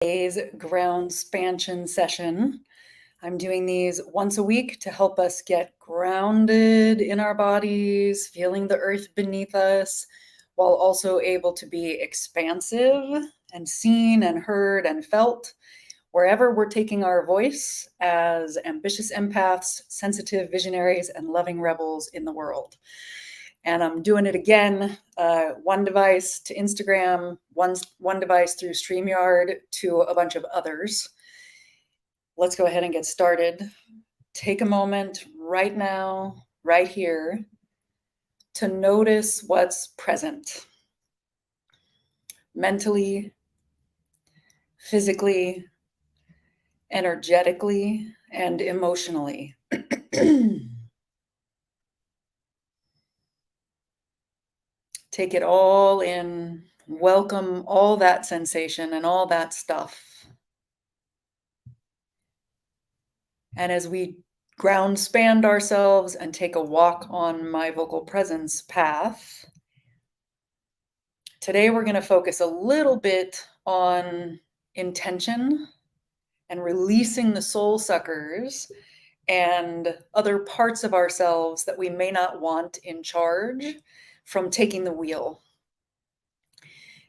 Today's Ground-Spansion Session. I'm doing these once a week to help us get grounded in our bodies, feeling the earth beneath us, while also able to be expansive and seen and heard and felt wherever we're taking our voice as ambitious empaths, sensitive visionaries, and loving rebels in the world. And I'm doing it again, one device to Instagram, one device through StreamYard to a bunch of others. Let's go ahead and get started. Take a moment right now, right here, to notice what's present. Mentally, physically, energetically, and emotionally. Take it all in, welcome all that sensation and all that stuff. And as we ground span ourselves and take a walk on my vocal presence path, today we're going to focus a little bit on intention and releasing the soul suckers and other parts of ourselves that we may not want in charge from taking the wheel.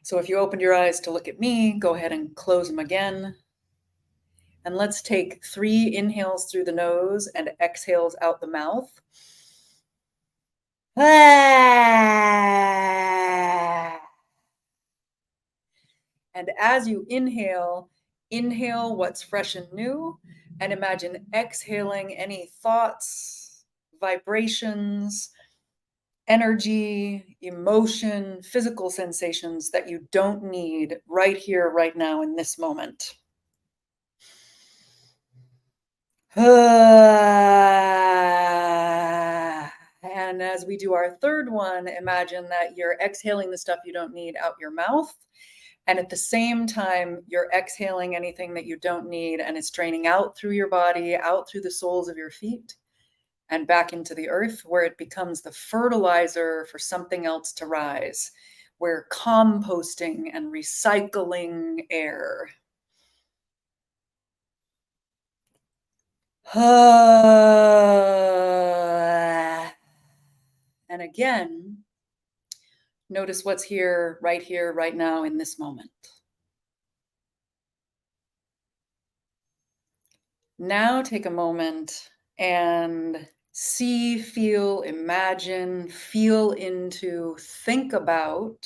So if you opened your eyes to look at me, go ahead and close them again. And let's take 3 inhales through the nose and exhales out the mouth. And as you inhale what's fresh and new, and imagine exhaling any thoughts, vibrations, energy, emotion, physical sensations that you don't need right here, right now, in this moment. And as we do our third one, imagine that you're exhaling the stuff you don't need out your mouth. And at the same time, you're exhaling anything that you don't need, and it's draining out through your body, out through the soles of your feet, and back into the earth, where it becomes the fertilizer for something else to rise. We're composting and recycling air. And again, notice what's here, right now, in this moment. Now take a moment and see, feel, imagine, feel into, think about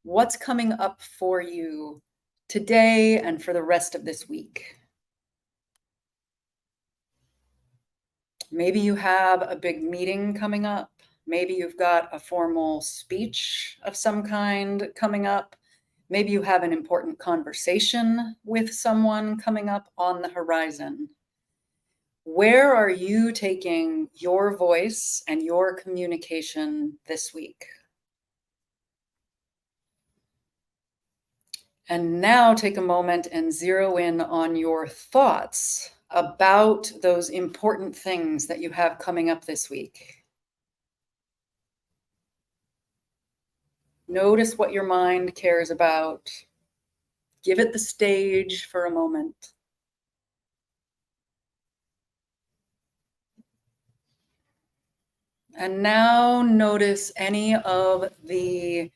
what's coming up for you today and for the rest of this week. Maybe you have a big meeting coming up. Maybe you've got a formal speech of some kind coming up. Maybe you have an important conversation with someone coming up on the horizon. Where are you taking your voice and your communication this week? And now take a moment and zero in on your thoughts about those important things that you have coming up this week. Notice what your mind cares about. Give it the stage for a moment. And now notice any of the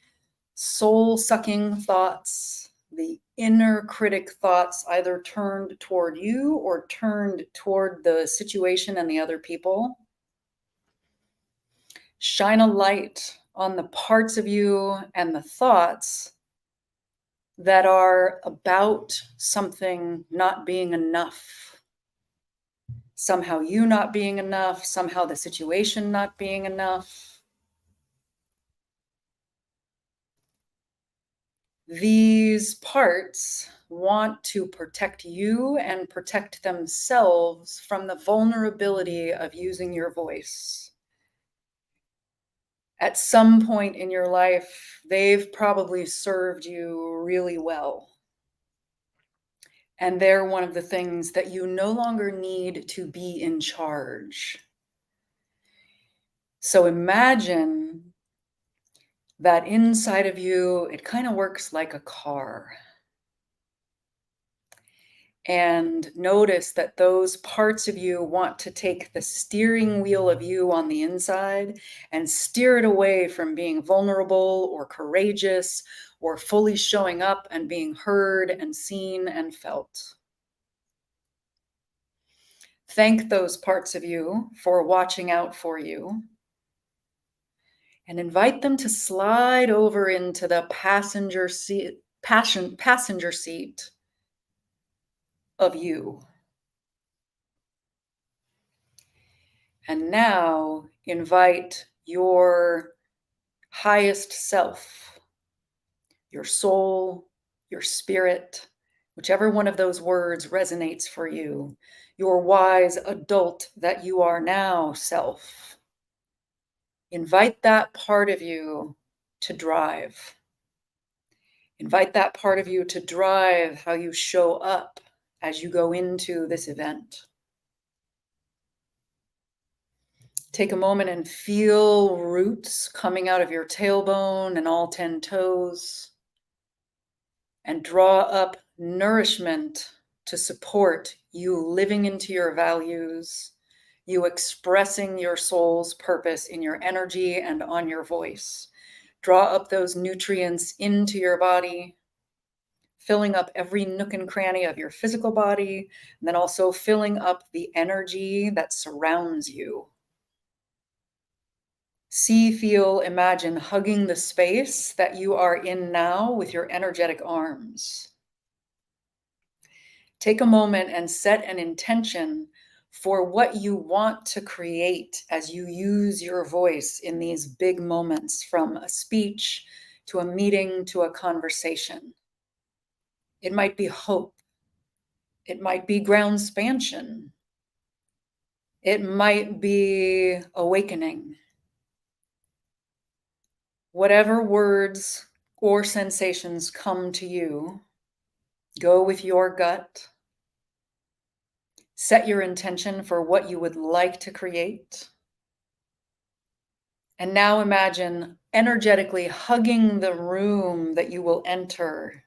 soul-sucking thoughts, the inner critic thoughts, either turned toward you or turned toward the situation and the other people. Shine a light on the parts of you and the thoughts that are about something not being enough. Somehow you not being enough, somehow the situation not being enough. These parts want to protect you and protect themselves from the vulnerability of using your voice. At some point in your life, they've probably served you really well. And they're one of the things that you no longer need to be in charge. So imagine that inside of you, it kind of works like a car. And notice that those parts of you want to take the steering wheel of you on the inside and steer it away from being vulnerable or courageous or fully showing up and being heard and seen and felt. Thank those parts of you for watching out for you, and invite them to slide over into the passenger seat of you. And now invite your highest self, your soul, your spirit, whichever one of those words resonates for you, your wise adult that you are now self. Invite that part of you to drive. Invite that part of you to drive how you show up as you go into this event. Take a moment and feel roots coming out of your tailbone and all 10 toes, and draw up nourishment to support you living into your values, you expressing your soul's purpose in your energy and on your voice. Draw up those nutrients into your body, filling up every nook and cranny of your physical body, and then also filling up the energy that surrounds you. See, feel, imagine hugging the space that you are in now with your energetic arms. Take a moment and set an intention for what you want to create as you use your voice in these big moments, from a speech to a meeting to a conversation. It might be hope. It might be ground-spansion. It might be awakening. Whatever words or sensations come to you, go with your gut. Set your intention for what you would like to create. And now imagine energetically hugging the room that you will enter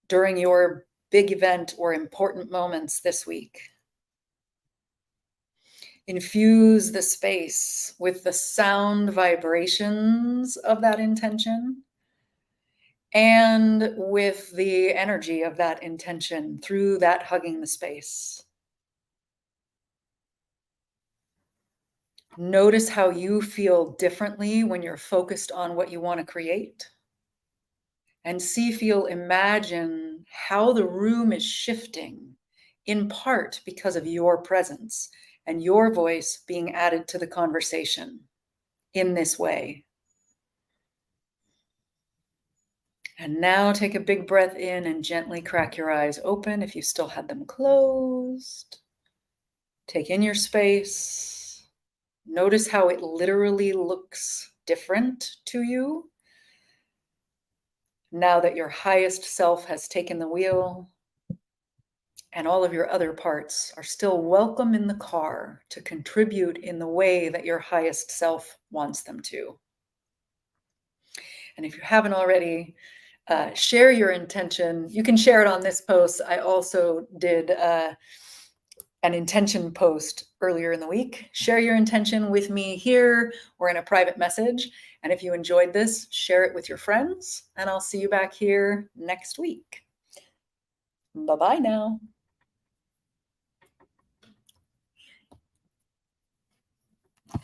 during your big event or important moments this week. Infuse the space with the sound vibrations of that intention and with the energy of that intention through that hugging the space. Notice how you feel differently when you're focused on what you want to create. And see, feel, imagine how the room is shifting, in part because of your presence and your voice being added to the conversation in this way. And now take a big breath in and gently crack your eyes open if you still had them closed. Take in your space. Notice how it literally looks different to you now that your highest self has taken the wheel, and all of your other parts are still welcome in the car to contribute in the way that your highest self wants them to. And if you haven't already, share your intention. You can share it on this post. I also did an intention post earlier in the week. Share your intention with me here or in a private message. And if you enjoyed this, share it with your friends. And I'll see you back here next week. Bye-bye now.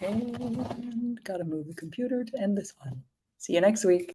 And gotta move the computer to end this one. See you next week.